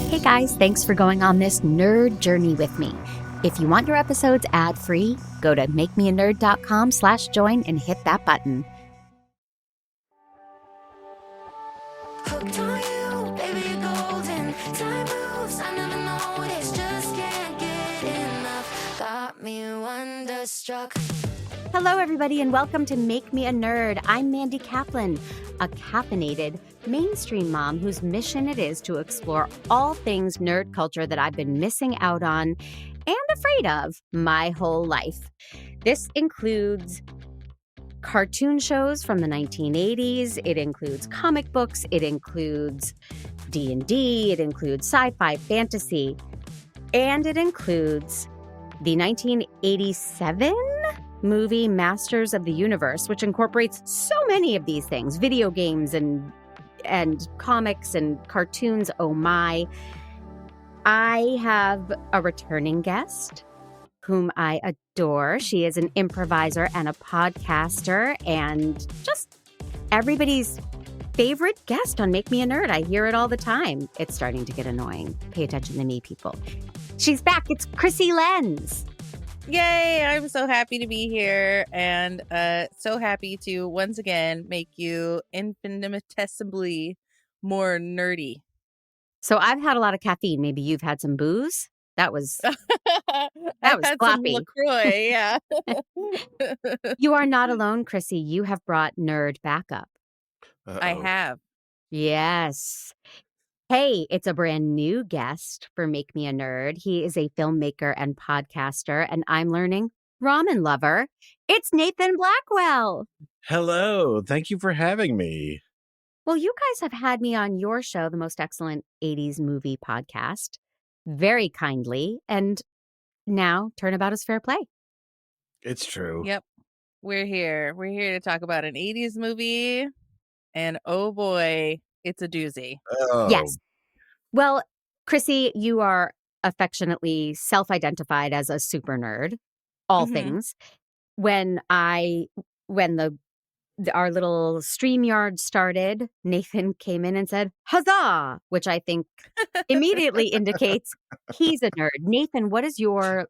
Hey guys, thanks for going on this nerd journey with me. If you want your episodes ad-free, go to makemeanerd.com/join and hit that button. Hooked on you, baby, you're golden. Time moves, I never noticed. Just can't get enough. Got me wonderstruck. Hello everybody and welcome to Make Me a Nerd. I'm Mandy Kaplan, a caffeinated mainstream mom whose mission it is to explore all things nerd culture that I've been missing out on and afraid of my whole life. This includes cartoon shows from the 1980s. It includes comic books. It includes D&D. It includes sci-fi, fantasy. And it includes the 1987 movie Masters of the Universe, which incorporates so many of these things, video games and comics and cartoons. Oh my. I have a returning guest whom I adore. She is an improviser and a podcaster and just everybody's favorite guest on Make Me a Nerd. I hear it all the time. It's starting to get annoying. Pay attention to me, people. She's back. It's Krissy Lenz. Yay! I'm so happy to be here and so happy to once again make you infinitesimally more nerdy. So I've had a lot of caffeine. Maybe you've had some booze. That was I've had sloppy. some LaCroix, yeah. You are not alone, Krissy. You have brought nerd back up. I have. Yes. Hey, it's a brand new guest for Make Me a Nerd. He is a filmmaker and podcaster, and I'm learning ramen lover. It's Nathan Blackwell. Hello. Thank you for having me. Well, you guys have had me on your show, the Most Excellent 80s Movie Podcast, very kindly, and now Turnabout is fair play. It's true. Yep. We're here. We're here to talk about an 80s movie, and oh boy, it's a doozy. Oh. Yes. Well, Krissy, you are affectionately self-identified as a super nerd, all things. When our little StreamYard started, Nathan came in and said, huzzah, which I think immediately indicates he's a nerd. Nathan, what is your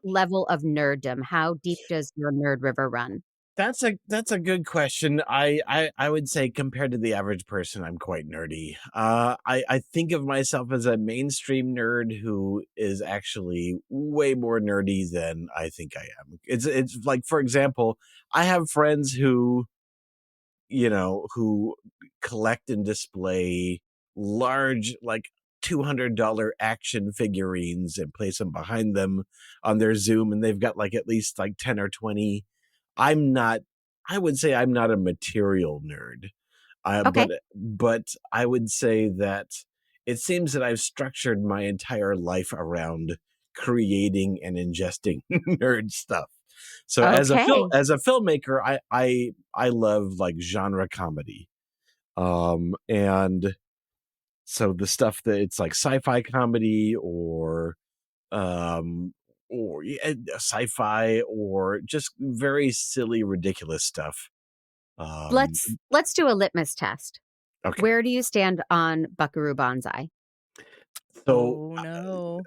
level of nerddom? How deep does your nerd river run? That's a good question. I would say compared to the average person, I'm quite nerdy. I think of myself as a mainstream nerd who is actually way more nerdy than I think I am. It's like, for example, I have friends who collect and display large, like $200 action figurines and place them behind them on their Zoom, and they've got like at least like 10 or 20. I would say I'm not a material nerd. Okay. But I would say that it seems that I've structured my entire life around creating and ingesting nerd stuff. So as a filmmaker, I love like genre comedy. And so the stuff that it's like sci-fi comedy or sci-fi or just very silly, ridiculous stuff. Let's do a litmus test. Okay. Where do you stand on Buckaroo Banzai? So, no.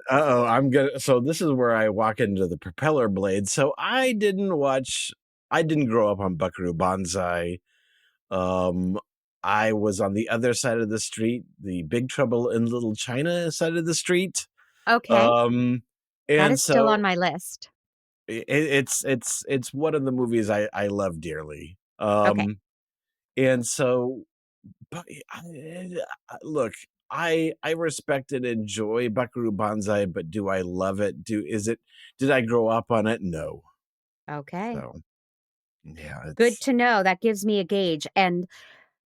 So this is where I walk into the propeller blade. So I didn't grow up on Buckaroo Banzai. I was on the other side of the street, the Big Trouble in Little China side of the street. Okay. And that is still on my list. It's one of the movies I love dearly. Okay. And so, but look, I respect and enjoy Buckaroo Banzai, but do I love it? Did I grow up on it? No. Okay. So, yeah. Good to know. That gives me a gauge. And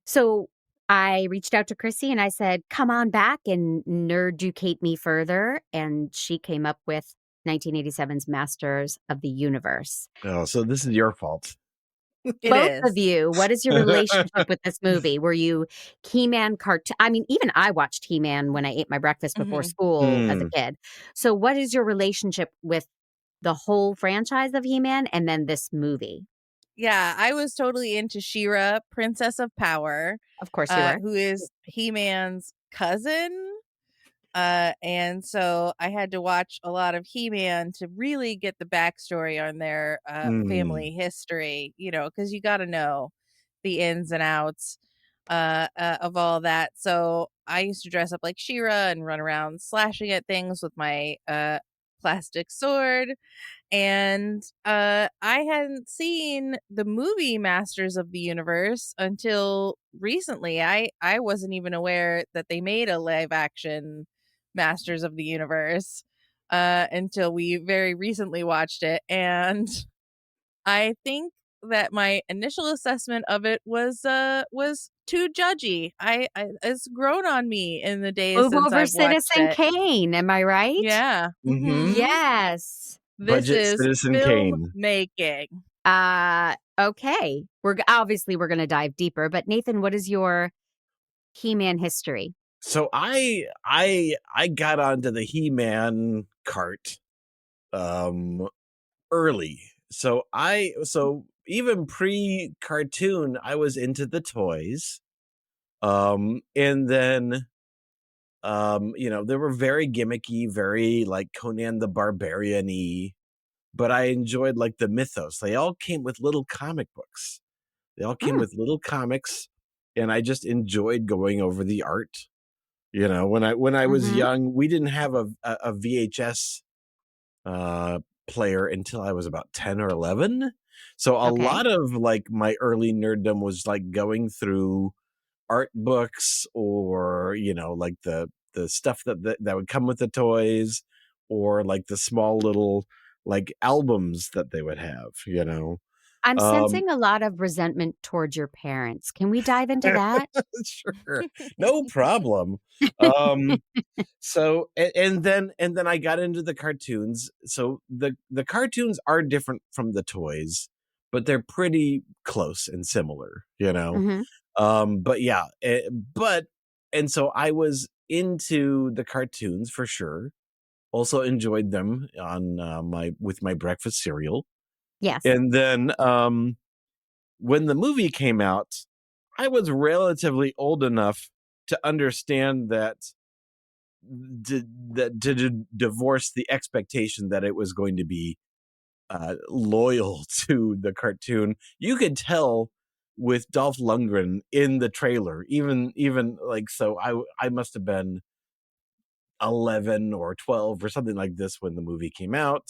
so I reached out to Krissy and I said, come on back and nerducate me further. And she came up with 1987's Masters of the Universe. Oh, so this is your fault. Both of you, what is your relationship with this movie? Were you He-Man cartoon? I mean, even I watched He-Man when I ate my breakfast before school as a kid. So what is your relationship with the whole franchise of He-Man and then this movie? Yeah, I was totally into She-Ra, Princess of Power. Of course you were. Who is He-Man's cousin. And so I had to watch a lot of He-Man to really get the backstory on their family history, because you got to know the ins and outs of all that. So I used to dress up like She-Ra and run around slashing at things with my plastic sword. And I hadn't seen the movie Masters of the Universe until recently. I wasn't even aware that they made a live action Masters of the Universe until we very recently watched it. And I think that my initial assessment of it was too judgy. It's grown on me in the days Move since over I've watched Citizen it. Kane, am I right? Yeah. Mhm. Yes. This Budget is Citizen Kane. filmmaking. Okay. We're going to dive deeper, but Nathan, what is your He-Man history? So I got onto the He-Man cart early. So even pre-cartoon, I was into the toys. And then they were very gimmicky, very like Conan the Barbarian-y, but I enjoyed like the mythos. They all came with little comic books. They all came with little comics, and I just enjoyed going over the art. When I was young, we didn't have a VHS player until I was about 10 or 11. So a lot of like my early nerddom was like going through art books, or like the stuff that would come with the toys, or like the small little like albums that they would have. I'm sensing a lot of resentment towards your parents. Can we dive into that? Sure, no problem. So and then I got into the cartoons. So the cartoons are different from the toys, but they're pretty close and similar. But yeah, and so I was into the cartoons for sure. Also enjoyed them on with my breakfast cereal. Yes. And then when the movie came out, I was relatively old enough to understand that to divorce the expectation that it was going to be loyal to the cartoon. You could tell with Dolph Lundgren in the trailer, even like, so I must have been 11 or 12 or something like this when the movie came out.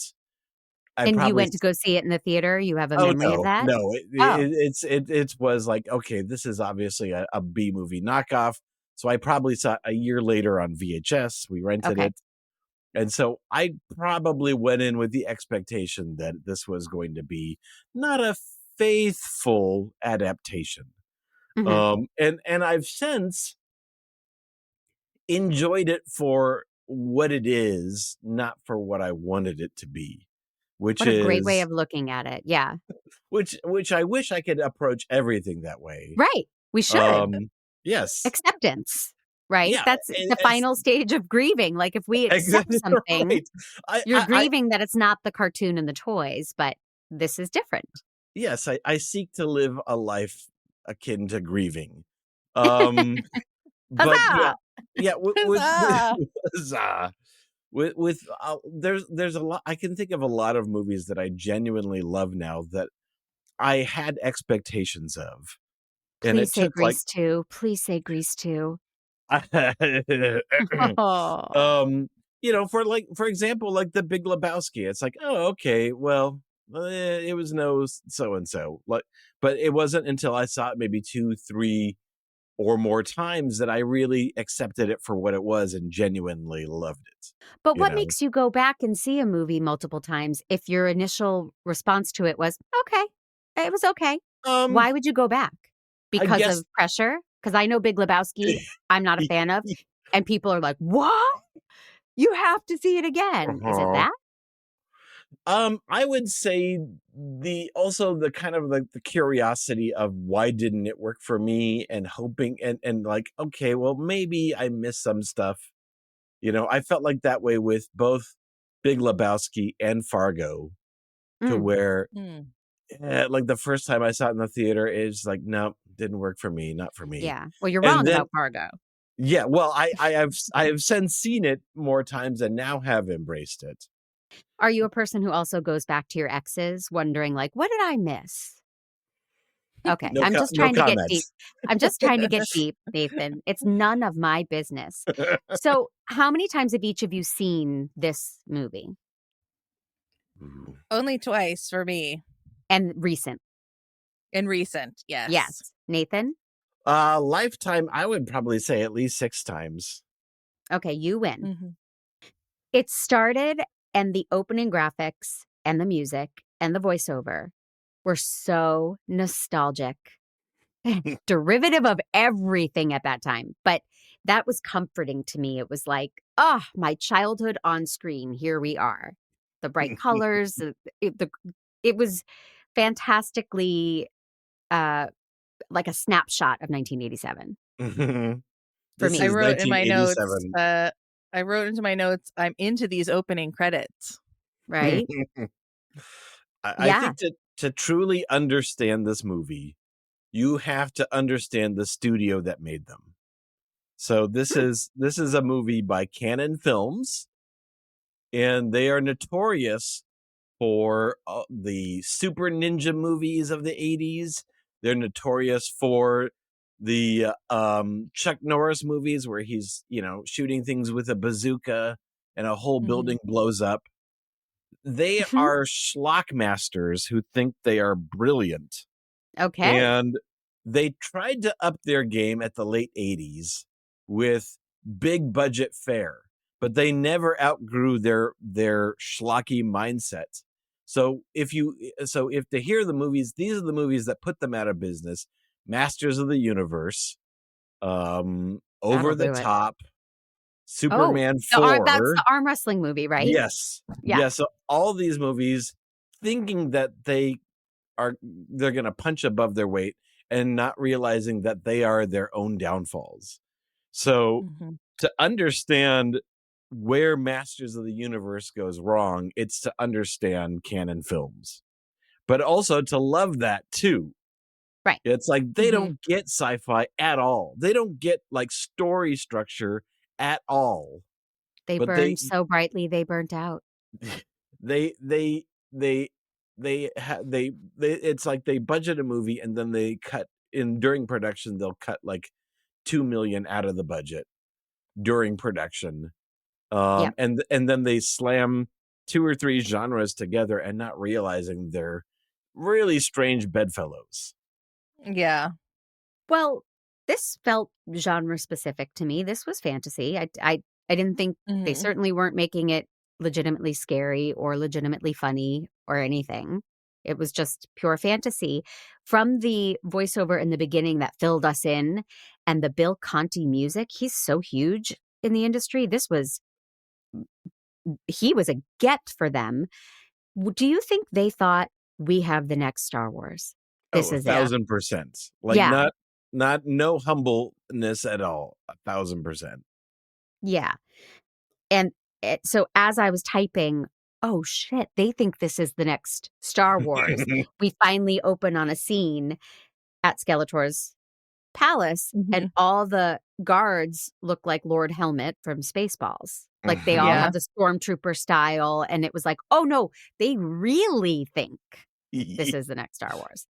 And you went to go see it in the theater? You have a memory of that? No, Oh. it was like, okay, this is obviously a B movie knockoff. So I probably saw it a year later on VHS. We rented it. And so I probably went in with the expectation that this was going to be not a faithful adaptation. And I've since enjoyed it for what it is, not for what I wanted it to be, which What a is great way of looking at it. Yeah. which I wish I could approach everything that way. Right. We should. Yes. Acceptance. Right? Yeah, That's the final stage of grieving. Like if we accept exactly something, right. you're grieving that it's not the cartoon and the toys, but this is different. Yes, I seek to live a life akin to grieving. But Huzzah! yeah, Huzzah! huzzah. With there's a lot. I can think of a lot of movies that I genuinely love now that I had expectations of, and Please it say took like Grease 2. Please say Grease 2. For example, like The Big Lebowski. It's like, oh, okay, well, it was no so and so, like, but it wasn't until I saw it maybe 2, 3 or more times that I really accepted it for what it was and genuinely loved it. But You what know, makes you go back and see a movie multiple times if your initial response to it was, okay, it was okay? um, Why would you go back? I Because guess of pressure? Because I know Big Lebowski, I'm not a fan of, and people are like, what? You have to see it again. Is it uh-huh. that? I would say the kind of like the curiosity of why didn't it work for me, and hoping and like, okay, well, maybe I missed some stuff. I felt like that way with both Big Lebowski and Fargo, to Mm, where Mm. like the first time I saw it in the theater, it's like, no, didn't work for me, not for me. yeah. Well, you're And wrong then about Fargo. Yeah, well, I have since seen it more times and now have embraced it. Are you a person who also goes back to your exes wondering, like, what did I miss? Okay, I'm just No trying to get deep. comments. I'm just trying to get deep, Nathan. It's none of my business. So, how many times have each of you seen this movie? Ooh. Only twice for me. And recent? In recent, yes. Yes. Nathan? Lifetime, I would probably say at least 6 times. Okay, you win. Mm-hmm. It started, and the opening graphics and the music and the voiceover were so nostalgic. Derivative of everything at that time. But that was comforting to me. It was like, oh, my childhood on screen. Here we are. The bright colors. It was fantastically like a snapshot of 1987 for This me. I is wrote in my notes, 1987. I'm into these opening credits. Right? I Yeah. think to truly understand this movie, you have to understand the studio that made them. So this is a movie by Canon Films, and they are notorious for the Super Ninja movies of the 80s. They're notorious for the Chuck Norris movies where he's, shooting things with a bazooka and a whole building blows up. They are schlock masters who think they are brilliant. Okay. And they tried to up their game at the late 80s with big budget fare, but they never outgrew their schlocky mindset. So if to hear the movies, these are the movies that put them out of business. Masters of the Universe, Over That'll the do it. Top, Superman 4. That's the arm wrestling movie, right? Yes. Yeah. Yeah. So all these movies thinking that they're going to punch above their weight and not realizing that they are their own downfalls. So to understand where Masters of the Universe goes wrong, it's to understand Canon Films, but also to love that too. Right. It's like they don't get sci-fi at all. They don't get like story structure at all. They But burned so brightly they burnt out. It's like they budget a movie and then they cut in during production. They'll cut like $2 million out of the budget during production, Yep. and then they slam 2 or 3 genres together and not realizing they're really strange bedfellows. Yeah. Well, this felt genre specific to me. This was fantasy. I didn't think they certainly weren't making it legitimately scary or legitimately funny or anything. It was just pure fantasy. From the voiceover in the beginning that filled us in and the Bill Conti music, he's so huge in the industry. He was a get for them. Do you think they thought we have the next Star Wars? This is it. 1,000%. Like Yeah. not no humbleness at all. 1,000%. Yeah. And so as I was typing, oh shit, they think this is the next Star Wars. We finally open on a scene at Skeletor's palace, and all the guards look like Lord Helmet from Spaceballs. Like they all have the stormtrooper style, and it was like, oh no, they really think this is the next Star Wars.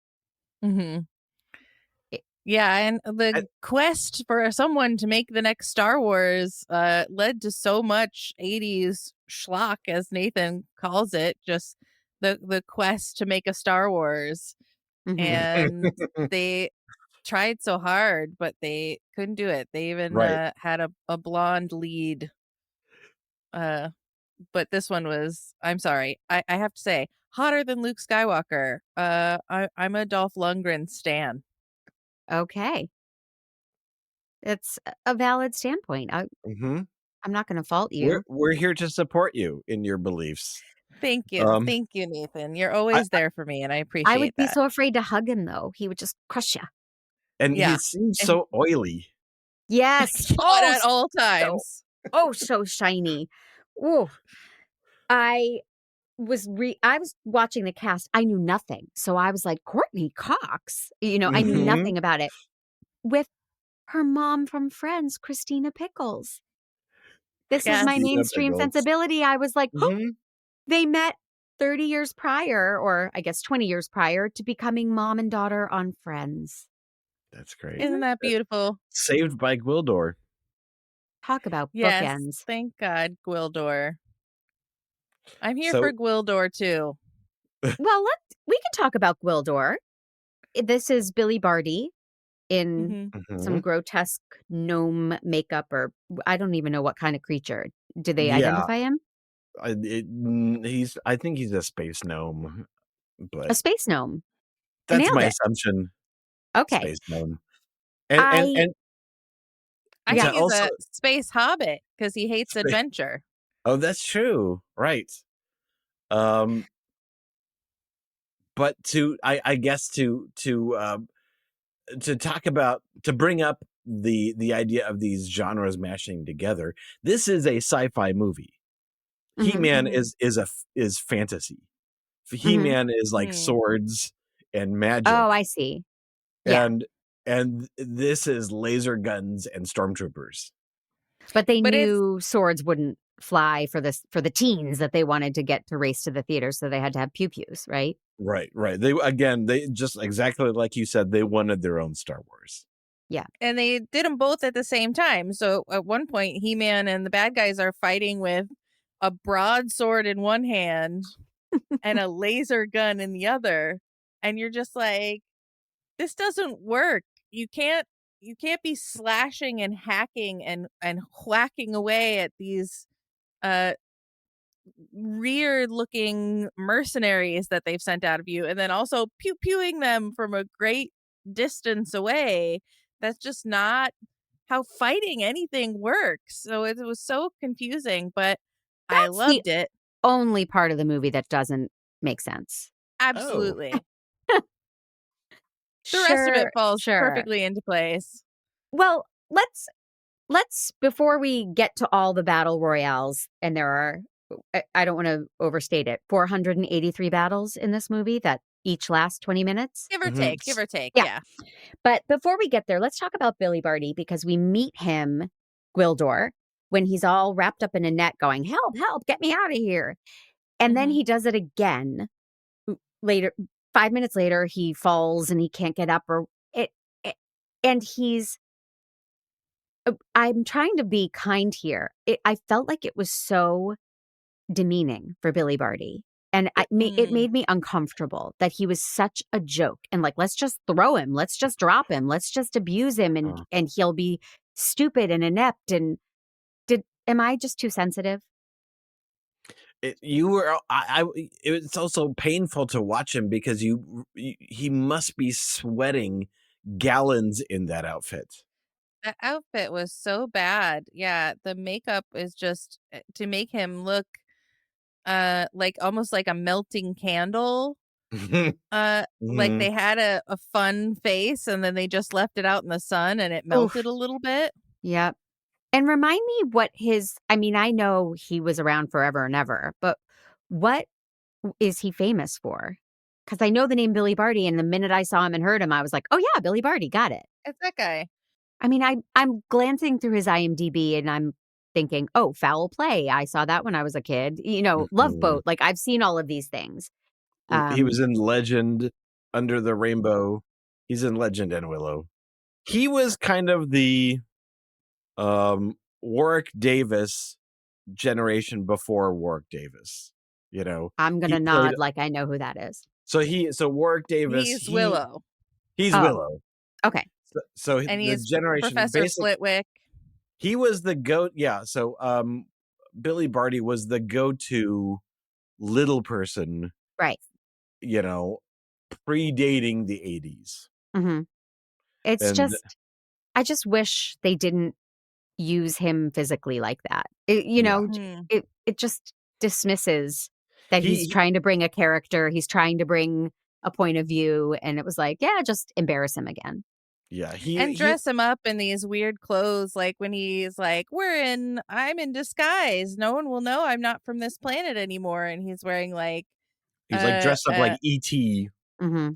Yeah, and the quest for someone to make the next Star Wars led to so much 80s schlock, as Nathan calls it, just the quest to make a Star Wars. And they tried so hard, but they couldn't do it. They even had a blonde lead. But this one was, I'm sorry, I have to say, hotter than Luke Skywalker. I'm a Dolph Lundgren stan. Okay. It's a valid standpoint. I'm not going to fault you. We're here to support you in your beliefs. Thank you. Thank you, Nathan. You're always there for me, and I appreciate that. I would be so afraid to hug him, though. He would just crush you. And he seems so oily. Yes. At all times. So shiny. Oh, I was watching the cast. I knew nothing. So I was like, Courtney Cox. I knew nothing about it. With her mom from Friends, Christina Pickles. This was my Yes. mainstream Pickles. sensibility. I was like, oh, Mhm. they met 30 years prior, or I guess 20 years prior, to becoming mom and daughter on Friends. That's great. Isn't that beautiful? Saved by Gwildor. Talk about Yes. bookends. Thank God, Gwildor. I'm here So for Gwildor too. Well, we can talk about Gwildor. This is Billy Barty in hmm some Mhm. grotesque gnome makeup, or I don't even know what kind of creature. Do they Yeah, identify him? I think he's a space gnome, A but space gnome. I that's nailed my it. assumption. Okay. Space gnome. And I I yeah. think to he's also a space hobbit because he hates spa adventure. Oh, that's true. Right. Um, but I guess to talk about to bring up the idea of these genres mashing together, this is a sci-fi movie. Mhm, He-Man hmm is fantasy. mhm. He-Man is like hmm swords and Oh, magic, I see. Yeah, and this is laser guns and stormtroopers. but they But it's knew swords wouldn't fly for the teens that they wanted to get to race to the theater, so they had to have pew pews, right? Right, right. They just exactly like you said, they wanted their own Star Wars. Yeah. and they did them both at the same time. So at one point, He-Man and the bad guys are fighting with a broadsword in one hand and a laser gun in the other, and you're just like, this doesn't work. You can't be slashing and hacking and whacking away at these uh weird looking mercenaries that they've sent out of you, and then also pew pewing them from a great distance away. That's just not how fighting anything works. So it was so confusing, but I That's the loved it. only part of the movie that doesn't make sense. Oh. Absolutely. The rest of it Sure, falls sure. perfectly into place. Well, let's before we get to all the battle royales, and there are I don't want to overstate it, 483 battles in this movie that each last 20 minutes. Give or Mhm. take, give or take. Yeah. Yeah. But before we get there, let's talk about Billy Barty, because we meet him, Gwildor, when he's all wrapped up in a net going, help, help, get me out of here. And then hmm he does it again later. 5 minutes later, he falls and he can't get up, or it and he's I'm trying to be kind here. I felt like it was so demeaning for Billy Barty. And it Mm. made me uncomfortable that he was such a joke, and like, let's just throw him, let's just drop him, let's just abuse him, Uh, and he'll be stupid and inept. And am I just too sensitive? you were it's also painful to watch him because he must be sweating gallons in that outfit. That outfit was so bad. Yeah, the makeup is just to make him look like almost like a melting candle. Like Mhm. they had a fun face and then they just left it out in the sun and it melted Oof. a little bit. Yep. And remind me what I mean, I know he was around forever and ever, but what is he famous for? Because I know the name Billy Barty, and the minute I saw him and heard him, I was like, oh yeah, Billy Barty, got it. It's that guy. I mean, I'm glancing through his IMDb and I'm thinking, oh, Foul Play. I saw that when I was a kid. Love Mhm. Boat. Like, I've seen all of these things. He was Um, in Legend, Under the Rainbow. He's in Legend and Willow. He was kind of the Warwick Davis generation before Warwick Davis. I'm He gonna played nod like I know who that is. so Warwick Davis, He's Willow he's Oh, Willow. okay. So and the he's generation Professor Flitwick. he was the goat. Yeah. So Billy Barty was the go-to little person, Right. you know, predating the 80s. hmm It's And just, I just wish they didn't use him physically like that. yeah, Hmm. It just dismisses that he's he trying to bring a character, he's trying to bring a point of view, and it was like, yeah, just embarrass him again. yeah, And he dress him up in these weird clothes, like when he's like, I'm in disguise. No one will know I'm not from this planet anymore. And he's wearing like he's like dressed up like E.T. hmm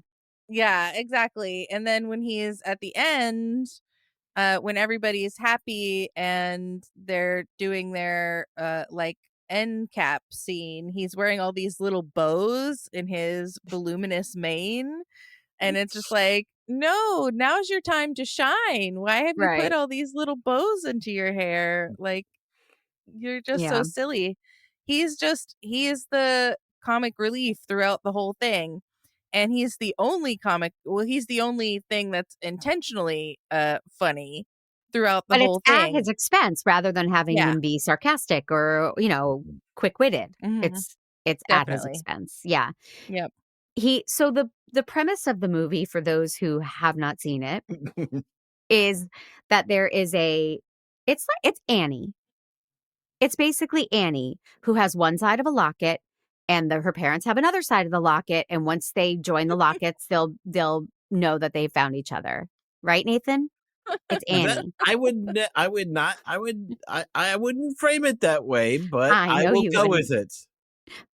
yeah, exactly. And then when he's at the end, when everybody is happy and they're doing their like end cap scene, he's wearing all these little bows in his voluminous mane, and it's just like, no, now's your time to shine. Why have you put Right. all these little bows into your hair? Like, you're just Yeah. so silly. He is the comic relief throughout the whole thing. And he's the only thing that's intentionally funny throughout the But it's whole at thing. his expense rather than having Yeah. him be sarcastic or, quick-witted. Mhm. It's at his Definitely. expense. Yeah. Yep. So the premise of the movie, for those who have not seen it, is that there is it's Annie. It's basically Annie who has one side of a locket and her parents have another side of the locket, and once they join the lockets, they'll know that they found each other. Right, Nathan? It's That Annie. I wouldn't frame it that way, but I I know will you go wouldn't. with it.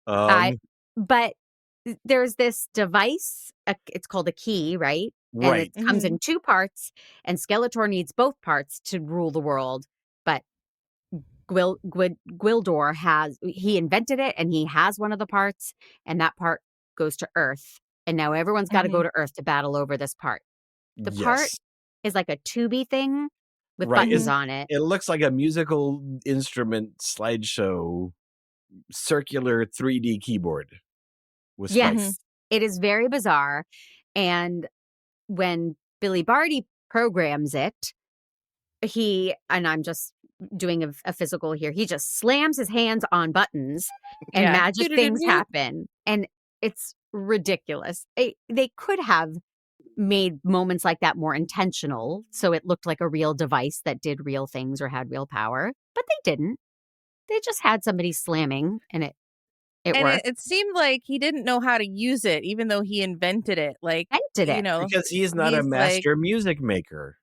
I but there's this device, it's called a key, right? And it Right. comes Mhm. in two parts, and Skeletor needs both parts to rule the world. But Gwildor he invented it, and he has one of the parts, and that part goes to Earth. And now everyone's got to go Mhm. to Earth to battle over this part. The part Yes. is like a tubey thing with Right. buttons on it. It looks like a musical instrument slideshow, circular 3D keyboard with spikes. Yes, it is very bizarre. And when Billy Barty programs it, and I'm just doing a physical here, he just slams his hands on buttons and Yeah. magic things Doo-doo-doo-doo. happen. And it's ridiculous. They could have made moments like that more intentional, so it looked like a real device that did real things or had real power, but they didn't. They just had somebody slamming, and it And worked. it seemed like he didn't know how to use it, even though he invented it. Like, I did it. Because he is not a he's like, master music maker.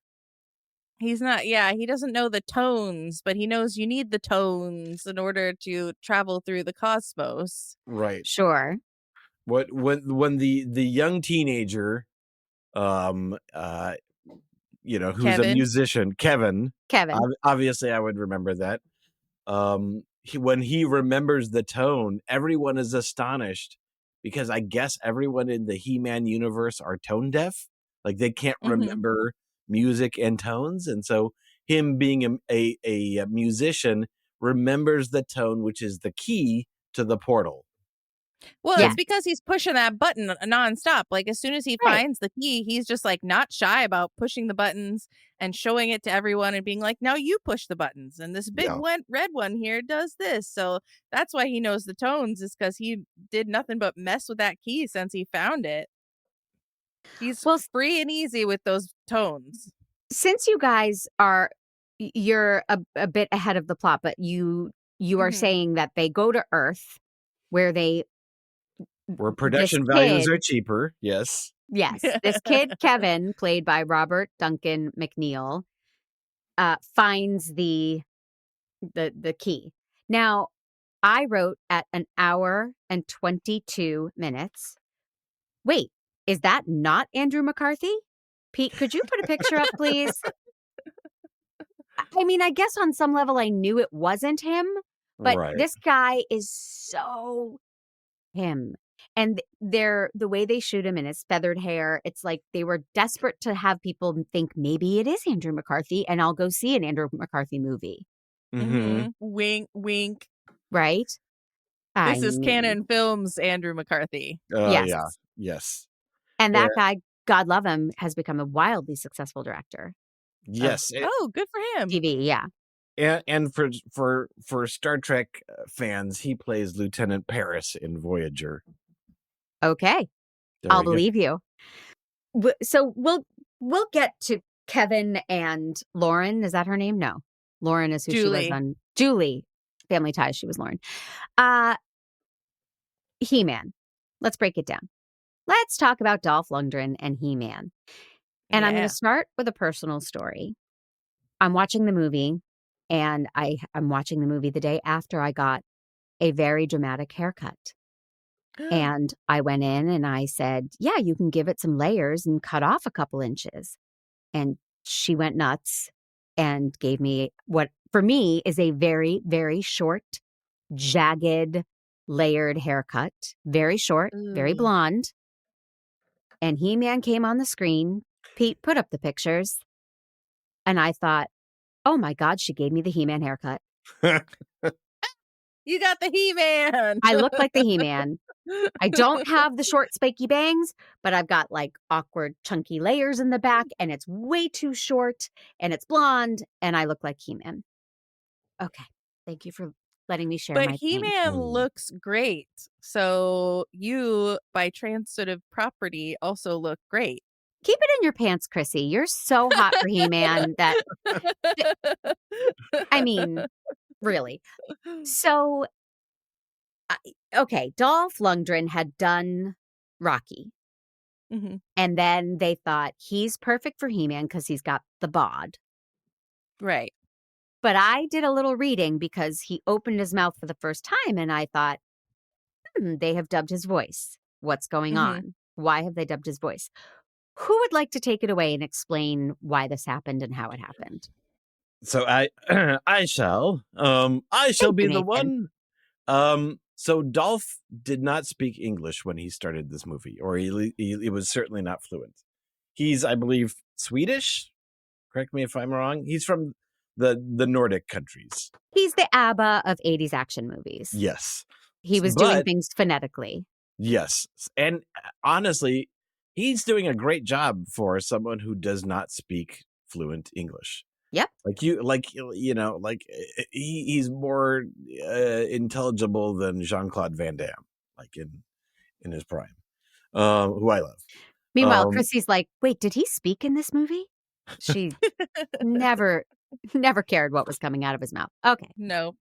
he's not, yeah, he doesn't know the tones, but he knows you need the tones in order to travel through the cosmos. Right. Sure. When the young teenager, who's a Kevin. musician, Kevin, Kevin. obviously I would remember that. When he remembers the tone, everyone is astonished because I guess everyone in the He-Man universe are tone deaf. Like they can't Mhm. remember music and tones. And so him being a musician remembers the tone, which is the key to the portal. Well, Yeah. it's because he's pushing that button nonstop. Like, as soon as he Right. finds the key, he's just like not shy about pushing the buttons and showing it to everyone and being like, now you push the buttons. And this big Yeah. red one here does this. So that's why he knows the tones, is because he did nothing but mess with that key since he found it. He's Well, free and easy with those tones. since you guys you're a bit ahead of the plot, but you are Mhm. saying that they go to Earth where Where this production values kid, are cheaper. Yes. yes, this kid, Kevin, played by Robert Duncan McNeil, finds the key. Now, I wrote at an hour and 22 minutes. Wait, is that not Andrew McCarthy? Pete, could you put a picture up, please? I mean, I guess on some level I knew it wasn't him, but Right. this guy is so him. And the way they shoot him in his feathered hair, it's like they were desperate to have people think maybe it is Andrew McCarthy, and I'll go see an Andrew McCarthy movie. Mm-hmm. Wink, wink. Right? This is I- Canon Films, Andrew McCarthy. Yes. Yeah. Yes. And that guy, God love him, has become a wildly successful director. Yes. Oh, good for him. TV, yeah. And for Star Trek fans, he plays Lieutenant Paris in Voyager. Okay. There I'll we go. believe you. So we'll get to Kevin and Lauren. Is that her name? No. Lauren is who she was Julie. on Julie. Family Ties, she was Lauren. He-Man. Let's break it down. Let's talk about Dolph Lundgren and He-Man. And I'm going Yeah. to start with a personal story. I'm watching the movie, and I'm watching the movie the day after I got a very dramatic haircut. And I went in and I said, yeah, you can give it some layers and cut off a couple inches. And she went nuts and gave me what for me is a very, very short, jagged, layered haircut. Very short, very Ooh. blonde. And He-Man came on the screen. Pete put up the pictures. And I thought, oh my God, she gave me the He-Man haircut. You got the He-Man. I look like the He-Man. I don't have the short spiky bangs, but I've got like awkward chunky layers in the back and it's way too short and it's blonde and I look like He-Man. Okay. Thank you for letting me share But my pain. He-Man looks great. So you, by transitive property, also look great. Keep it in your pants, Krissy. You're so hot for He-Man that, I mean, really. So, okay, Dolph Lundgren had done Rocky. Mm-hmm. And then they thought he's perfect for He-Man because he's got the bod. Right. But I did a little reading because he opened his mouth for the first time and I thought, they have dubbed his voice. What's going on? Why have they dubbed his voice? Who would like to take it away and explain why this happened and how it happened? So I shall Thank be you, the Nathan. one. So Dolph did not speak English when he started this movie, or he was certainly not fluent. He's, I believe, Swedish. Correct me if I'm wrong. He's from the Nordic countries. He's the ABBA of 80s action movies. Yes. He was doing things phonetically. Yes. And honestly, he's doing a great job for someone who does not speak fluent English. Yep. He's more intelligible than Jean-Claude Van Damme, like in his prime, who I love. Meanwhile, Krissy's like, wait, did he speak in this movie? She never cared what was coming out of his mouth. Okay. No.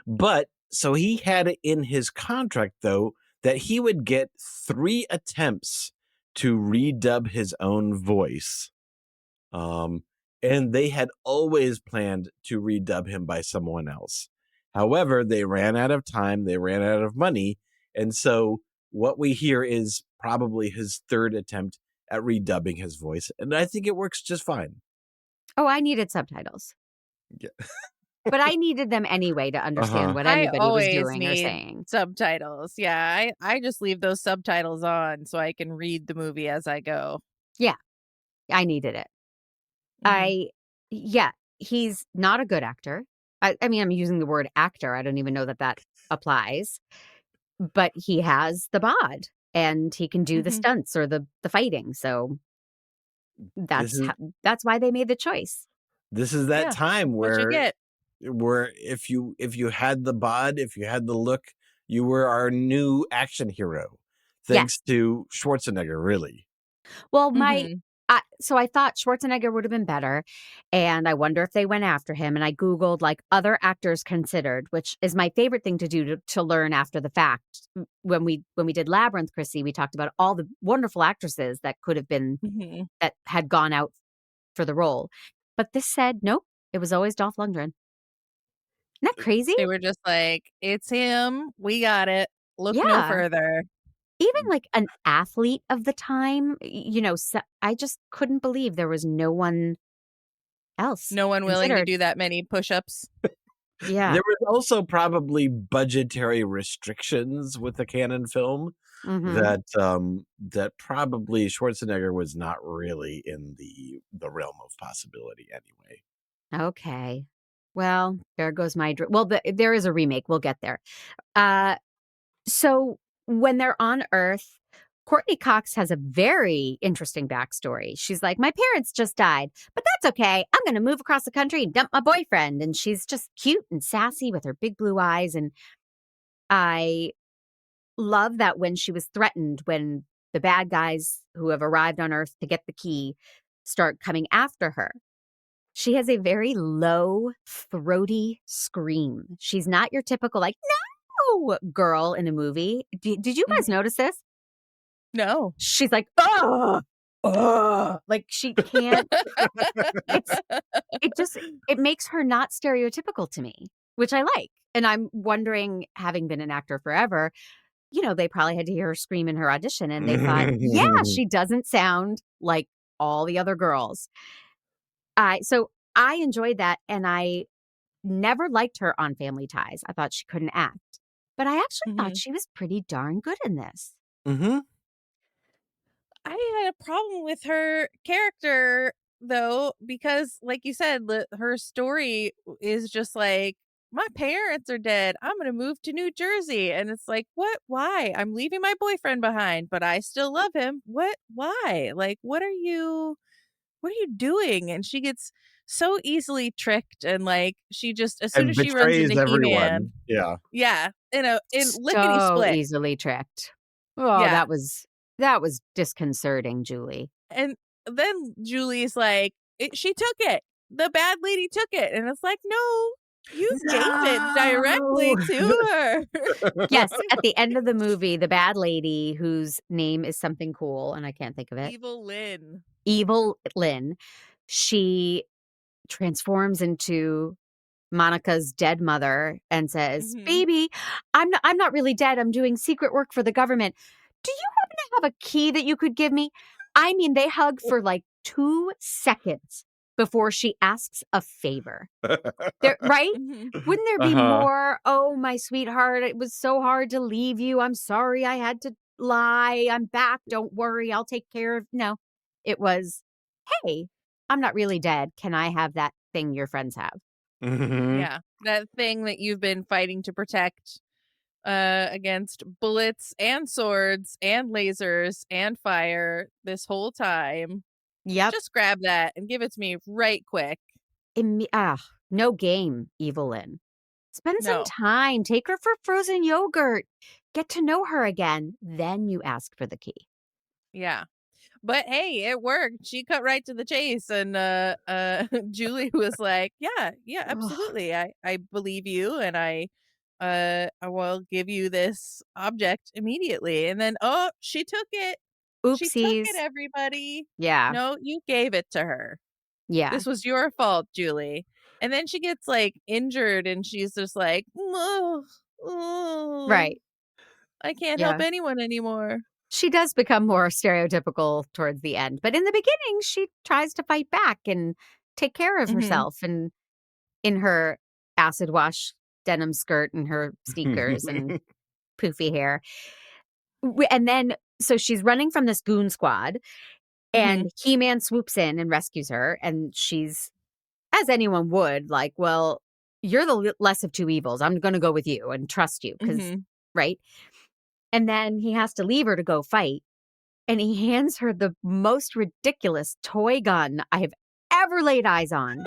But so he had it in his contract, though, that he would get 3 attempts to redub his own voice. And they had always planned to redub him by someone else. However, they ran out of time, they ran out of money, and so what we hear is probably his 3rd attempt at redubbing his voice, and I think it works just fine. Oh, I needed subtitles. Yeah. But I needed them anyway to understand what anybody was doing or saying. Subtitles. Yeah, I just leave those subtitles on so I can read the movie as I go. Yeah, I needed it. He's not a good actor. I mean, I'm using the word actor. I don't even know that applies. But he has the bod and he can do the stunts or the fighting. So that's why they made the choice. This is that time where if you had the bod, if you had the look, you were our new action hero. Thanks to Schwarzenegger, really. Well, so I thought Schwarzenegger would have been better, and I wonder if they went after him. And I Googled like other actors considered, which is my favorite thing to do to learn after the fact. When we did Labyrinth, Krissy, we talked about all the wonderful actresses that could have been that had gone out for the role, but this said nope. It was always Dolph Lundgren. Isn't that crazy? They were just like, it's him. We got it. Look no further. Even like an athlete of the time, I just couldn't believe there was no one else. No one willing to do that many push-ups. Yeah. There was also probably budgetary restrictions with the Canon film that probably Schwarzenegger was not really in the realm of possibility anyway. Okay. Well, there goes my well, there is a remake. We'll get there. So when they're on Earth, Courtney Cox has a very interesting backstory. She's like, my parents just died, but that's okay. I'm going to move across the country and dump my boyfriend. And she's just cute and sassy with her big blue eyes. And I love that when she was threatened, when the bad guys who have arrived on Earth to get the key start coming after her, she has a very low, throaty scream. She's not your typical like, no, girl in a movie. Did you guys notice this? No. She's like, oh, like she can't. It makes her not stereotypical to me, which I like. And I'm wondering, having been an actor forever, they probably had to hear her scream in her audition and they thought, yeah, she doesn't sound like all the other girls. I enjoyed that, and I never liked her on Family Ties. I thought she couldn't act. But I actually thought she was pretty darn good in this. Mm-hmm. I had a problem with her character though, because like you said, her story is just like, my parents are dead. I'm going to move to New Jersey. And it's like, what? Why? I'm leaving my boyfriend behind, but I still love him. What? Why? Like, what are you doing? And she gets so easily tricked, and like she just, as soon And as she runs betrays into He-Man, everyone. Yeah. in lickety So split. easily tricked. Oh, Yeah. that was disconcerting, Julie. And then Julie's like, she took it. The bad lady took it. And it's like, no, you gave it directly to her. Yes, at the end of the movie, the bad lady, whose name is something cool, and I can't think of it. Evil-Lyn. Evil-Lyn. She transforms into Monica's dead mother and says, "Baby, I'm not really dead. I'm doing secret work for the government. Do you happen to have a key that you could give me?" I mean, they hug for like 2 seconds before she asks a favor. Right? Wouldn't there be more, "Oh, my sweetheart, it was so hard to leave you. I'm sorry I had to lie. I'm back. Don't worry. I'll take care of." No, it was, "Hey, I'm not really dead. Can I have that thing your friends have?" Yeah, that thing that you've been fighting to protect against bullets and swords and lasers and fire this whole time. Yep. Just grab that and give it to me right quick. No game, Evil-Lyn. Spend some No. time. Take her for frozen yogurt. Get to know her again. Then you ask for the key. Yeah. But hey, it worked. She cut right to the chase, and Julie was like, "Yeah, absolutely. I believe you, and I will give you this object immediately." And then, oh, she took it. She took Oopsies. it, everybody. Yeah. No, you gave it to her. Yeah. This was your fault, Julie. And then she gets like injured, and she's just like, Right. I can't help anyone anymore. She does become more stereotypical towards the end. But in the beginning, she tries to fight back and take care of herself, and in her acid wash denim skirt and her sneakers and poofy hair. And then, so she's running from this goon squad, and He-Man swoops in and rescues her. And she's, as anyone would, like, "Well, you're the less of two evils. I'm going to go with you and trust you." Because, right? And then he has to leave her to go fight. And he hands her the most ridiculous toy gun I have ever laid eyes on.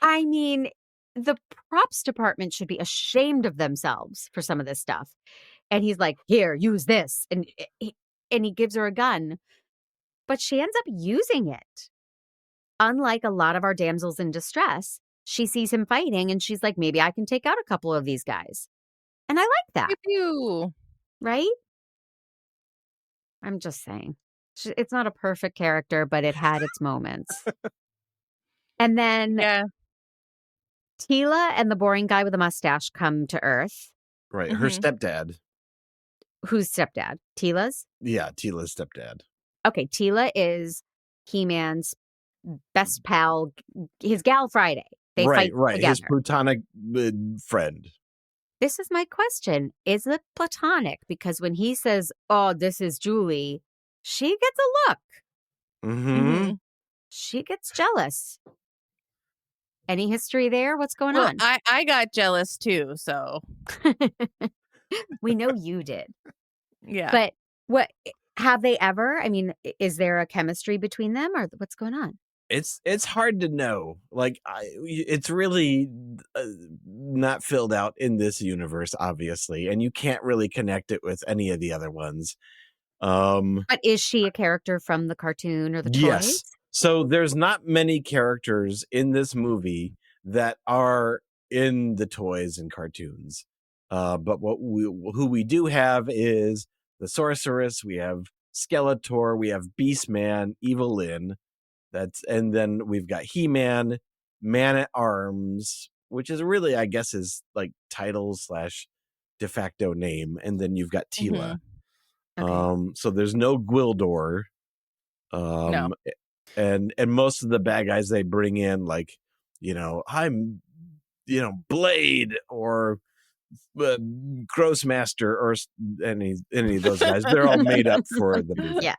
I mean, the props department should be ashamed of themselves for some of this stuff. And he's like, "Here, use this." And he gives her a gun. But she ends up using it. Unlike a lot of our damsels in distress, she sees him fighting and she's like, "Maybe I can take out a couple of these guys." And I like that. Pew. Right? I'm just saying. It's not a perfect character, but it had its moments. And then Tila and the boring guy with a mustache come to Earth. Right. Her stepdad. Whose stepdad? Tila's? Yeah, Tila's stepdad. Okay, Tila is He-Man's best pal, his gal Friday. They fight together. His platonic friend. This is my question. Is it platonic? Because when he says, "Oh, this is Julie," she gets a look. She gets jealous. Any history there? What's going on? I got jealous too, so. We know you did. Yeah. But what have they ever? I mean, is there a chemistry between them, or what's going on? It's hard to know. Like, it's really not filled out in this universe, obviously, and you can't really connect it with any of the other ones. But is she a character from the cartoon or the toys? Yes. So there's not many characters in this movie that are in the toys and cartoons. But who we do have is the Sorceress. We have Skeletor. We have Beastman, Evil-Lyn. And then we've got He-Man, Man-at-Arms, which is really, I guess, his like title / de facto name. And then you've got Tila. Okay. So there's no Gwildor. No. and most of the bad guys they bring in, like, I'm, Blade or Grossmaster or any of those guys. They're all made up for the movie. Yeah.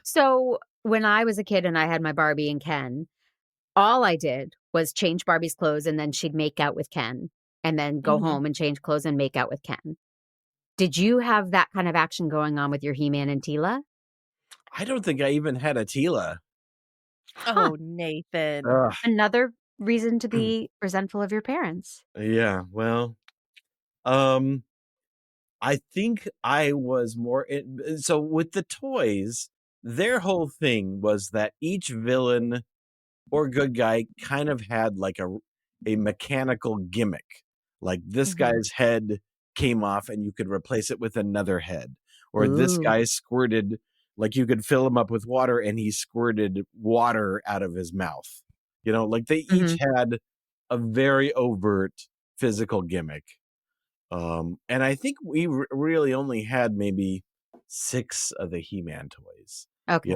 So when I was a kid and I had my Barbie and Ken, all I did was change Barbie's clothes and then she'd make out with Ken and then go home and change clothes and make out with Ken. Did you have that kind of action going on with your He-Man and Teela? I don't think I even had a Teela. Oh, Nathan. Another reason to be resentful of your parents. Yeah, well, I think I was more so with the toys, their whole thing was that each villain or good guy kind of had like a mechanical gimmick. Like this guy's head came off and you could replace it with another head. Or this guy squirted, like you could fill him up with water and he squirted water out of his mouth. Like they each had a very overt physical gimmick. And I think we really only had maybe 6 of the He-Man toys. Okay.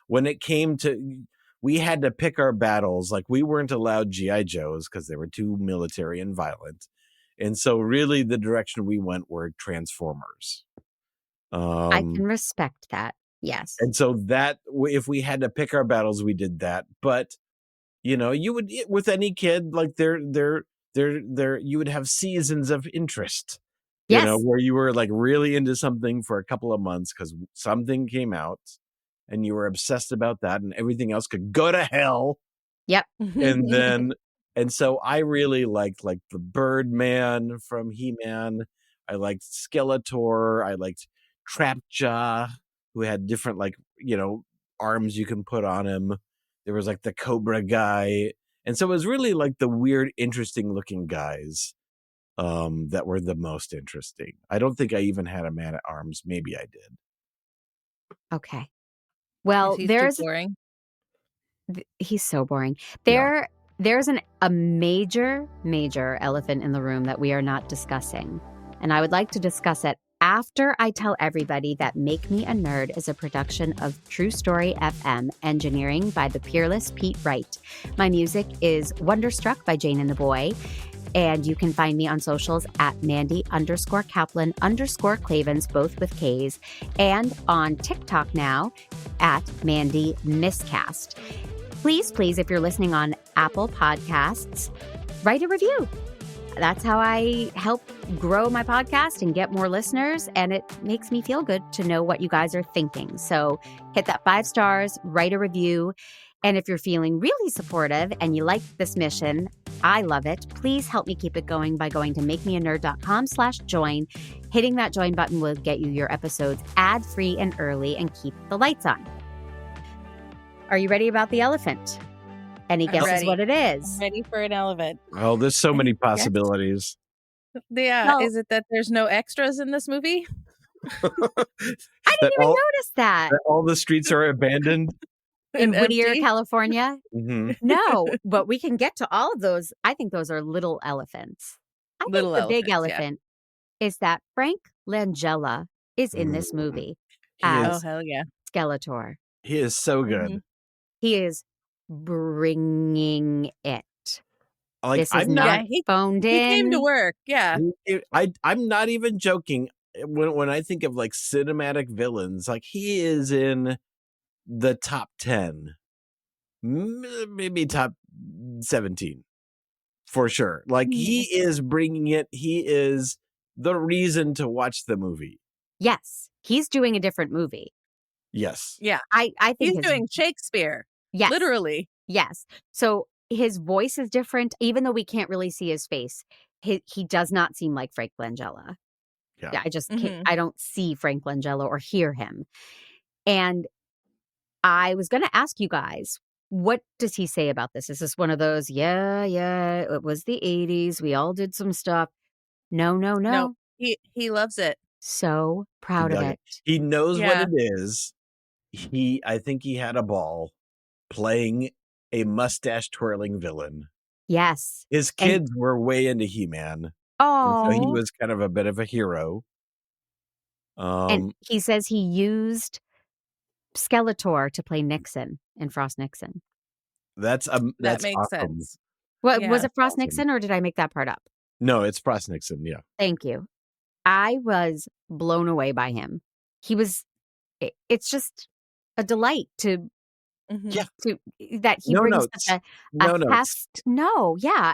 When it came to, we had to pick our battles. Like we weren't allowed G.I. Joes because they were too military and violent. And so really the direction we went were Transformers. I can respect that. Yes. And so that if we had to pick our battles, we did that. But, you would, with any kid, like you would have seasons of interest, where you were like really into something for a couple of months because something came out and you were obsessed about that and everything else could go to hell. Yep. And so I really liked like the Birdman from He-Man. I liked Skeletor. I liked Trapjaw, who had different arms you can put on him. There was like the Cobra guy. And so it was really like the weird, interesting looking guys that were the most interesting. I don't think I even had a Man at Arms. Maybe I did. Okay. Well, there's boring. He's so boring. There's a major elephant in the room that we are not discussing. And I would like to discuss it after I tell everybody that Make Me a Nerd is a production of True Story FM, engineering by the peerless Pete Wright. My music is Wonderstruck by Jane and the Boy. And you can find me on socials at Mandy_Kaplan_Clavens, both with K's, and on TikTok now at Mandy Miscast. Please, if you're listening on Apple Podcasts, write a review. That's how I help grow my podcast and get more listeners. And it makes me feel good to know what you guys are thinking. So hit that 5 stars, write a review. And if you're feeling really supportive and you like this mission, I love it. Please help me keep it going by going to makemeanerd.com/join. Hitting that join button will get you your episodes ad-free and early and keep the lights on. Are you ready about the elephant? Any guesses what it is? Ready for an elephant. Oh, there's so many possibilities. Yeah. No. Is it that there's no extras in this movie? I didn't even notice that. All the streets are abandoned. In Whittier, California? Mm-hmm. No, but we can get to all of those. I think those are little elephants. I think the big elephant is that Frank Langella is in this movie as hell yeah. Skeletor. He is so good. He is bringing it. Like, this is not phoned in. He came to work. Yeah. I'm not even joking. When I think of like cinematic villains, like he is in the top 10, maybe top 17 for sure. Like he is bringing it. He is the reason to watch the movie. Yes. He's doing a different movie. Yes. Yeah. I think he's doing Shakespeare. Yes. Literally. Yes. So his voice is different, even though we can't really see his face. He does not seem like Frank Langella. Yeah. I just can't, I don't see Frank Langella or hear him. And I was going to ask you guys, what does he say about this? Is this one of those, yeah, it was the 80s. We all did some stuff. No. He loves it. So proud of it. He knows what it is. I think he had a ball playing a mustache twirling villain. Yes. His kids were way into He-Man. Oh. So he was kind of a bit of a hero. And he says he used Skeletor to play Nixon in Frost Nixon. That's That makes awesome. sense. What Yeah. was it, Frost Awesome. Nixon, or did I make that part up? No, it's Frost Nixon. Yeah. Thank you. I was blown away by him. He was. It's just a delight to Yeah. that he No brings notes. such No a notes. heft. No, yeah.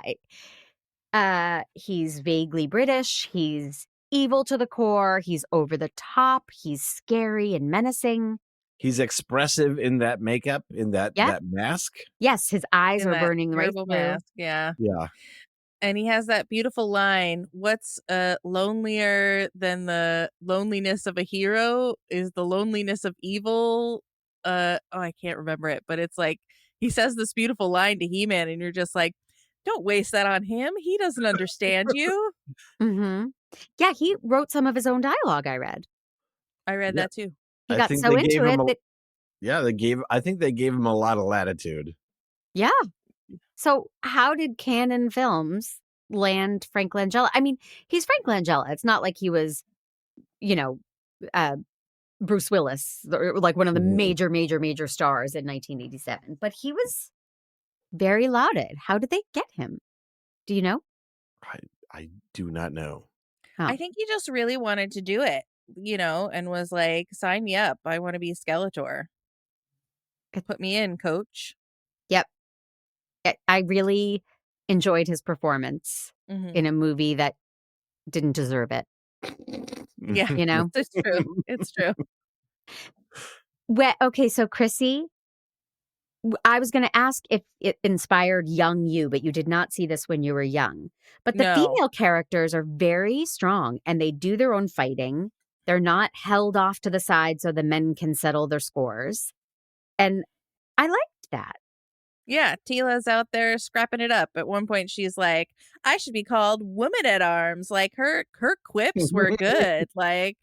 He's vaguely British. He's evil to the core. He's over the top. He's scary and menacing. He's expressive in that makeup, in that mask. Yes, his eyes In are that burning right terrible through. mask. Yeah. Yeah. And he has that beautiful line, what's lonelier than the loneliness of a hero is the loneliness of evil. I can't remember it, but it's like he says this beautiful line to He-Man and you're just like, don't waste that on him. He doesn't understand you. Mm-hmm. Yeah, he wrote some of his own dialogue, I read. I read Yeah. that too. He I got think so they gave into him it that I think they gave him a lot of latitude. yeah. So how did Canon Films land Frank Langella? I mean, he's Frank Langella. It's not like he was, Bruce Willis, like one of the major, major, major stars in 1987. But he was very lauded. How did they get him? Do you know? I do not know. Oh. I think he just really wanted to do it, and was like, sign me up. I want to be Skeletor. Put me in, coach. Yep. I really enjoyed his performance in a movie that didn't deserve it. Yeah, it's true. It's true. Okay, so Krissy, I was going to ask if it inspired young you, but you did not see this when you were young. But the female characters are very strong and they do their own fighting. They're not held off to the side so the men can settle their scores. And I liked that. Yeah, Tila's out there scrapping it up. At one point, she's like, I should be called Woman at Arms. Like, her quips were good. Like,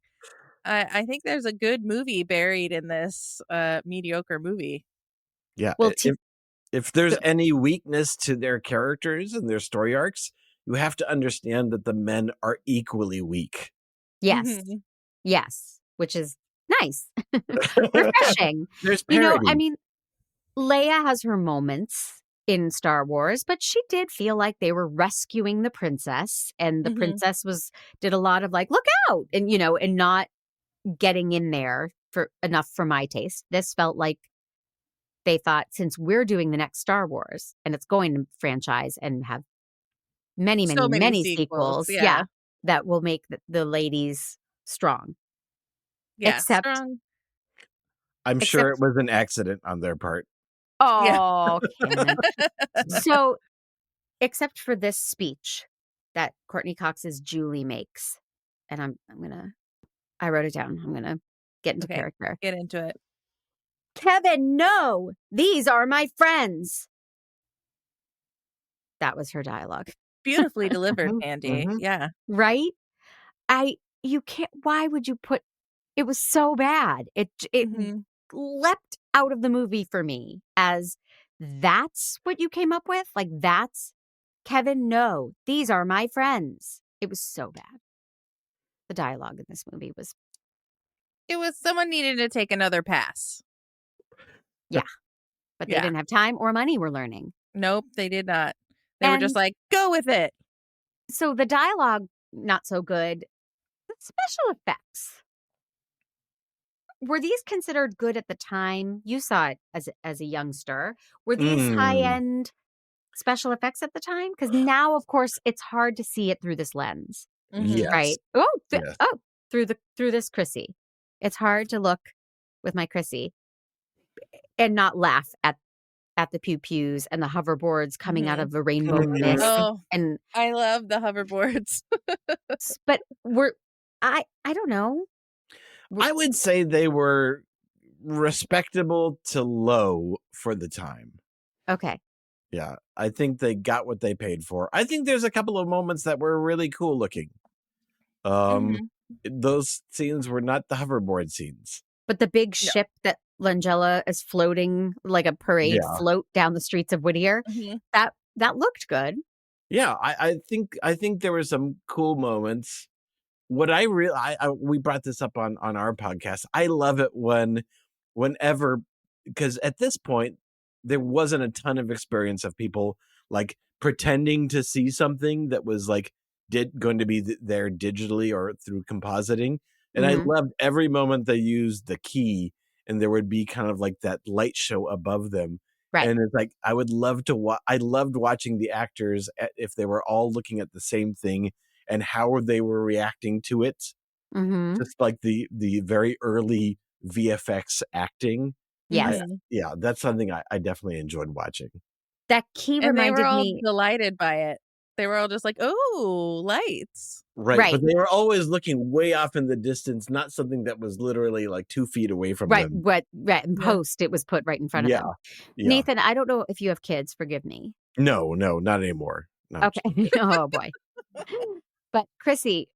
I think there's a good movie buried in this mediocre movie. Yeah. Well, if there's any weakness to their characters and their story arcs, you have to understand that the men are equally weak. Yes. Mm-hmm. Yes. Which is nice. Refreshing. There's parity. I mean, Leia has her moments in Star Wars, but she did feel like they were rescuing the princess, and the princess did a lot of like, look out, and and not getting in there for enough for my taste. This felt like they thought, since we're doing the next Star Wars and it's going to franchise and have many, many, many sequels, that will make the ladies strong. Yeah, except strong. I'm sure it was an accident on their part. Oh, Canon. So, except for this speech that Courtney Cox's Julie makes, and I wrote it down. I'm gonna get into character. Get into it. Kevin, no, these are my friends. That was her dialogue. Beautifully delivered, Mandy. Yeah. Right? You can't, why would you put, it was so bad. It leapt out of the movie for me as that's what you came up with? Like, that's Kevin, no, these are my friends. It was so bad. The dialogue in this movie was. It was someone needed to take another pass. Yeah. But they didn't have time or money, we're learning. Nope, they did not. They were just like, go with it. So the dialogue, not so good. The special effects. Were these considered good at the time? You saw it as a youngster. Were these high-end special effects at the time? Because now, of course, it's hard to see it through this lens. Yes. Right? Through this Krissy. It's hard to look with my Krissy and not laugh at the pew-pews and the hoverboards coming out of the rainbow mist. Oh, and I love the hoverboards. But I don't know. I would say they were respectable to low for the time. Okay. Yeah, I think they got what they paid for. I think there's a couple of moments that were really cool looking. Those scenes were not the hoverboard scenes. But the big ship that Langella is floating like a parade float down the streets of Whittier, that looked good. Yeah, I think there were some cool moments. What we brought this up on our podcast. I love it when whenever, because at this point there wasn't a ton of experience of people like pretending to see something that was like going to be there digitally or through compositing. And I loved every moment they used the key and there would be kind of like that light show above them. Right. And it's like, I would love to I loved watching the actors if they were all looking at the same thing and how they were reacting to it. Just like the very early VFX acting. Yes. Yeah, that's something I definitely enjoyed watching. That key And they were reminded all me. delighted by it. They were all just like, "Oh, lights!" Right, but they were always looking way off in the distance, not something that was literally like 2 feet away from them. Right. In post, it was put right in front of them. Yeah. Nathan, I don't know if you have kids. Forgive me. No, not anymore. No, okay. Oh boy. But Krissy,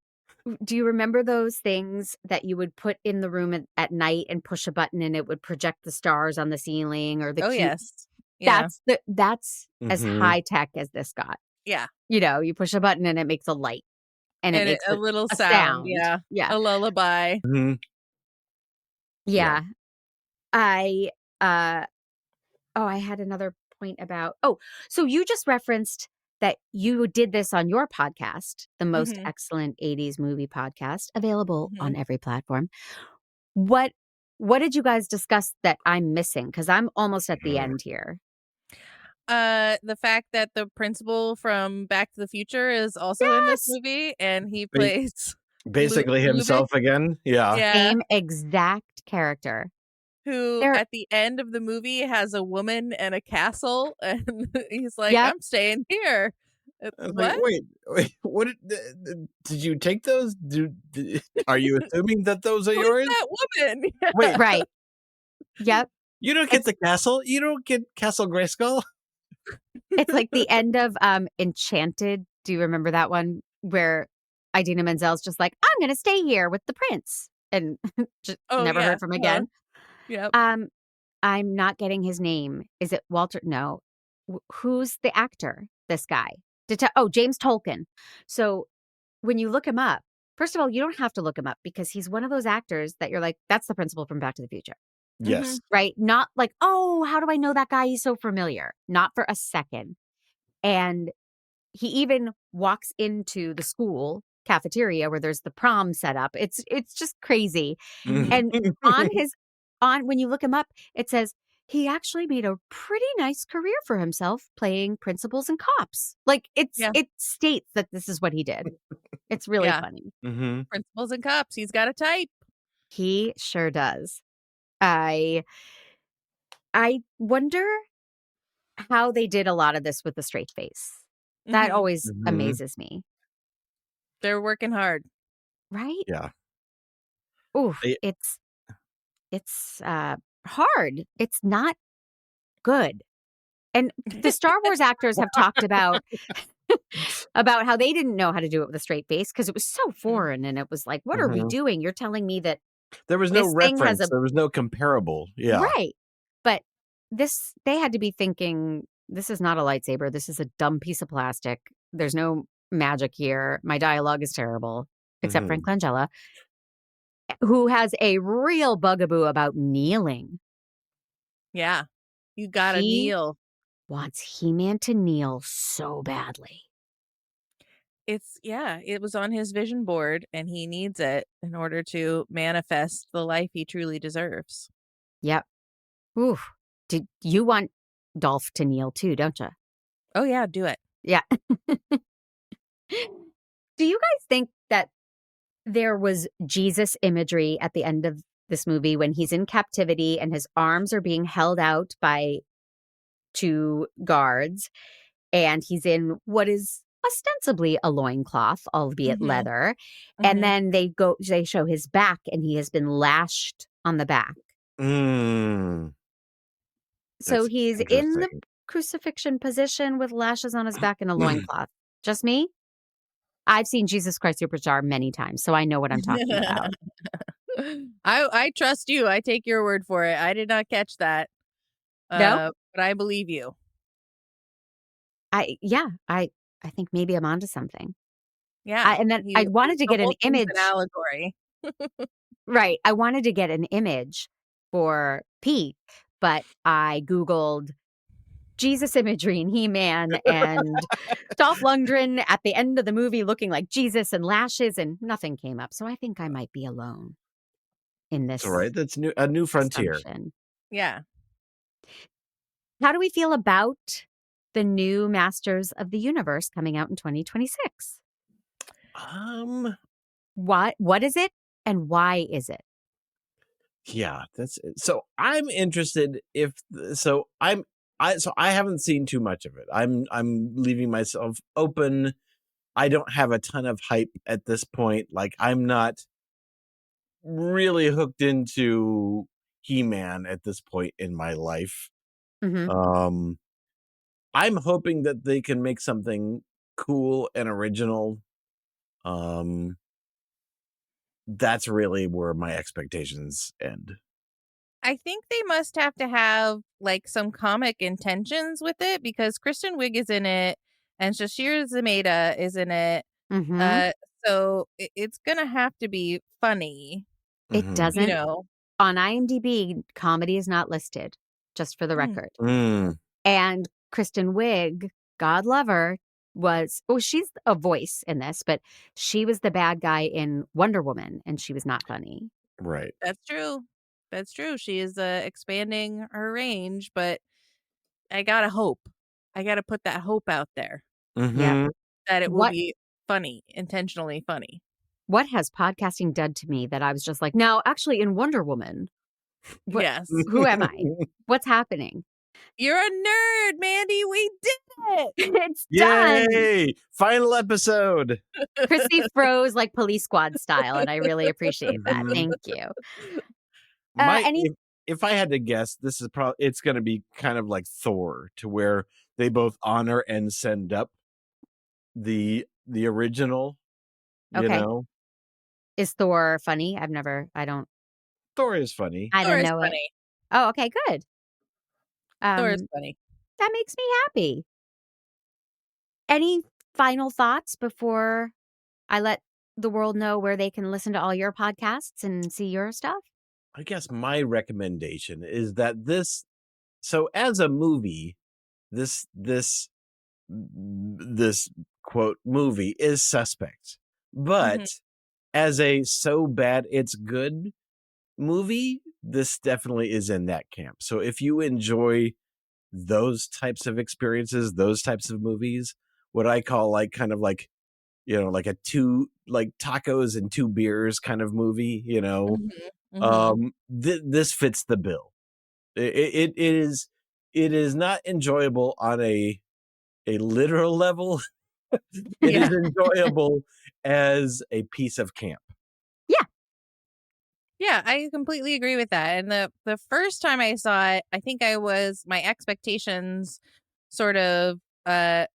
do you remember those things that you would put in the room at night and push a button and it would project the stars on the ceiling or the yes. Yeah. That's as high tech as this got. Yeah. You know, you push a button and it makes a light and it makes a little a sound. Yeah. Yeah. A lullaby. Yeah. I had another point about, so you just referenced that you did this on your podcast, the Most Excellent 80s Movie Podcast, available on every platform. What did you guys discuss that I'm missing? Because I'm almost at the end here. The fact that the principal from Back to the Future is also in this movie, and he plays basically himself again. Yeah. Same exact character. Who at the end of the movie has a woman and a castle, and he's like, "I'm staying here." What? Like, wait, what did you take those? Are you assuming that those are yours? That woman. Wait, right? Yep. You don't get the castle. You don't get Castle Grayskull. It's like the end of Enchanted. Do you remember that one where Idina Menzel's just like, I'm going to stay here with the prince, and just never heard from again? Yep. I'm not getting his name. Is it Walter? No. Who's the actor? This guy. James Tolkien. So when you look him up, first of all, you don't have to look him up because he's one of those actors that you're like, that's the principal from Back to the Future. Yes. Right? Not like, oh, how do I know that guy? He's so familiar. Not for a second. And he even walks into the school cafeteria where there's the prom set up. It's just crazy. And when you look him up, it says he actually made a pretty nice career for himself playing principals and cops. Like it states that this is what he did. It's really funny. Principals and cops. He's got a type. He sure does. I wonder how they did a lot of this with the straight face. That always amazes me. They're working hard. Right? Yeah. Ooh, it's hard. It's not good. And the Star Wars actors have talked about how they didn't know how to do it with a straight face because it was so foreign, and it was like, what are we doing? You're telling me that there was no reference, there was no comparable. Yeah. Right. But they had to be thinking, this is not a lightsaber. This is a dumb piece of plastic. There's no magic here. My dialogue is terrible, except Frank Langella, who has a real bugaboo about kneeling. Yeah. You gotta kneel. Wants He-Man to kneel so badly. It was on his vision board, and he needs it in order to manifest the life he truly deserves. Yep. Ooh. Did you want Dolph to kneel too, don't you? Oh yeah, do it. Yeah. Do you guys think that there was Jesus imagery at the end of this movie when he's in captivity and his arms are being held out by 2 guards, and he's in what is ostensibly a loincloth, albeit leather, and then they show his back and he has been lashed on the back. So he's in the crucifixion position with lashes on his back and a loincloth. Just me? I've seen Jesus Christ Superstar many times, so I know what I'm talking about. I trust you. I take your word for it. I did not catch that. No? But I believe you. I think maybe I'm onto something. Yeah. And then I wanted to get an image. An allegory. Right. I wanted to get an image for Pete, but I Googled Jesus imagery in He-Man and Dolph Lundgren at the end of the movie looking like Jesus and lashes, and nothing came up. So I think I might be alone in It's this all right. That's a new frontier. assumption. Yeah. How do we feel about the new Masters of the Universe coming out in 2026? What is it and why is it? Yeah, that's so I'm interested if so I'm I haven't seen too much of it. I'm leaving myself open. I don't have a ton of hype at this point. Like I'm not really hooked into He-Man at this point in my life. Mm-hmm. I'm hoping that they can make something cool and original. That's really where my expectations end. I think they must have to have like some comic intentions with it because Kristen Wiig is in it and Shashir Zameda is in it. Mm-hmm. So it's gonna have to be funny. It Mhm. doesn't. You know. On IMDb, comedy is not listed, just for the record. And Kristen Wiig, God love her, she's a voice in this, but she was the bad guy in Wonder Woman, and she was not funny. Right. That's true. That's true. She is expanding her range, but I gotta hope. I gotta put that hope out there Yep. that it will What be funny, intentionally funny. what has podcasting done to me that I was just like, no, actually in Wonder Woman, Yes. who am I? What's happening? You're a nerd, Mandy. We did it. It's done. Yay! Final episode. Krissy froze like Police Squad style, and I really appreciate that. Mhm. Thank you. If I had to guess, this is probably it's going to be kind of like Thor, to where they both honor and send up the original. You Okay. know, Is Thor funny? I don't Thor is funny. I Thor don't is know it. funny. Oh, okay, good. Thor is funny. That makes me happy. Any final thoughts before I let the world know where they can listen to all your podcasts and see your stuff? I guess my recommendation is that so as a movie, this quote movie is suspect, but as a so bad it's good movie, this definitely is in that camp. So if you enjoy those types of experiences, those types of movies, what I call like kind of like, like a like tacos and 2 beers kind of movie, this fits the bill. It is not enjoyable on a literal level. It is enjoyable as a piece of camp. Yeah, I completely agree with that. And the first time I saw it, I think my expectations sort of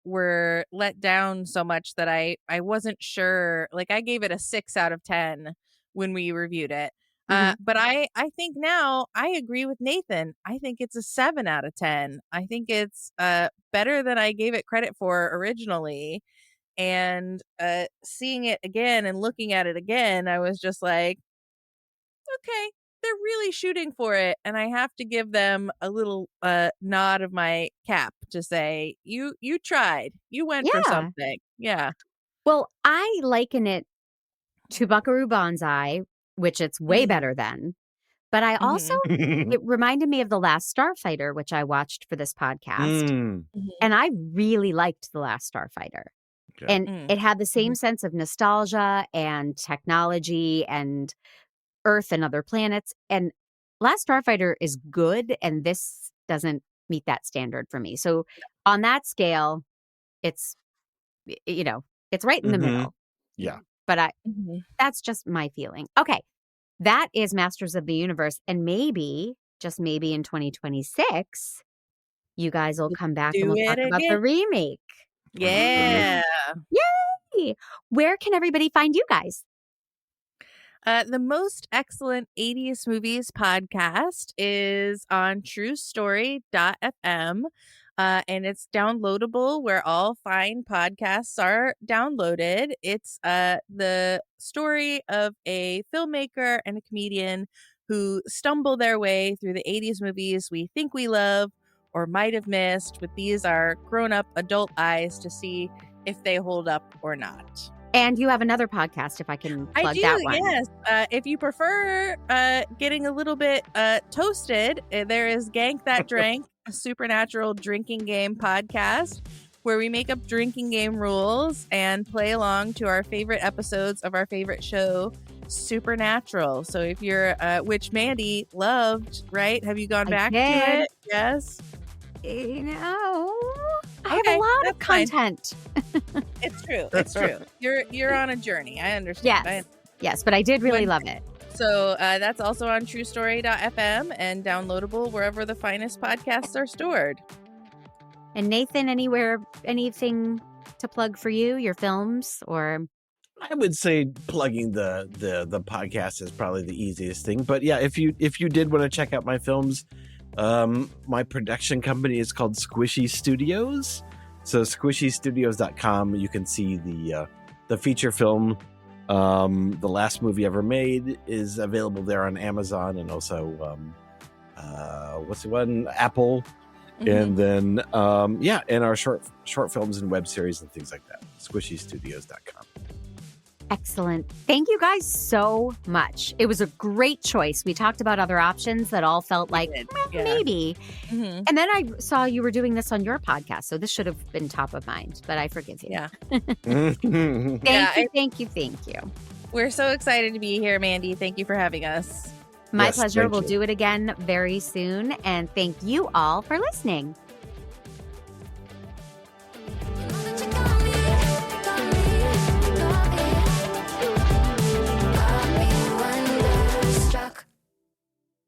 were let down so much that I wasn't sure. Like I gave it a 6 out of 10 when we reviewed it. But I think now I agree with Nathan. I think it's a 7 out of 10. I think it's better than I gave it credit for originally. And seeing it again and looking at it again, I was just like, okay, they're really shooting for it, and I have to give them a little nod of my cap to say you tried, you went for something. Yeah. Well, I liken it to Buckaroo Banzai, which it's way better than. But I also, it reminded me of The Last Starfighter, which I watched for this podcast. And I really liked The Last Starfighter. Okay. And it had the same sense of nostalgia and technology and Earth and other planets. And Last Starfighter is good, and this doesn't meet that standard for me. So on that scale, it's, it's right in the middle. Yeah. But that's just my feeling. Okay. That is Masters of the Universe. And maybe, just maybe in 2026, you guys will come back and we'll talk about the remake. Yeah. Yay! Where can everybody find you guys? The Most Excellent 80s Movies podcast is on truestory.fm. And it's downloadable where all fine podcasts are downloaded. It's the story of a filmmaker and a comedian who stumble their way through the 80s movies we think we love or might have missed with these our grown-up adult eyes to see if they hold up or not. And you have another podcast, if I can plug that one. Yes. If you prefer getting a little bit toasted, there is Gank That Drank, a supernatural drinking game podcast where we make up drinking game rules and play along to our favorite episodes of our favorite show, Supernatural. So if you're, which Mandy loved, right? Have you gone back to it? Yes. You know, I have a lot of content. It's true. It's true. You're on a journey. I understand. Yes, but I did really love it. So that's also on truestory.fm and downloadable wherever the finest podcasts are stored. And Nathan, anything to plug for you, your films, or? I would say plugging the podcast is probably the easiest thing. But yeah, if you did want to check out my films, my production company is called Squishy Studios. So squishystudios.com, you can see the feature film. The last movie ever made is available there on Amazon, and also what's the one? Apple. And then and our short films and web series and things like that. Squishystudios.com. Excellent. Thank you guys so much. It was a great choice. We talked about other options that all felt like maybe. And then I saw you were doing this on your podcast, so this should have been top of mind, but I forgive you. Yeah. Thank you. We're so excited to be here, Mandy. Thank you for having us. My pleasure. We'll do it again very soon. And thank you all for listening.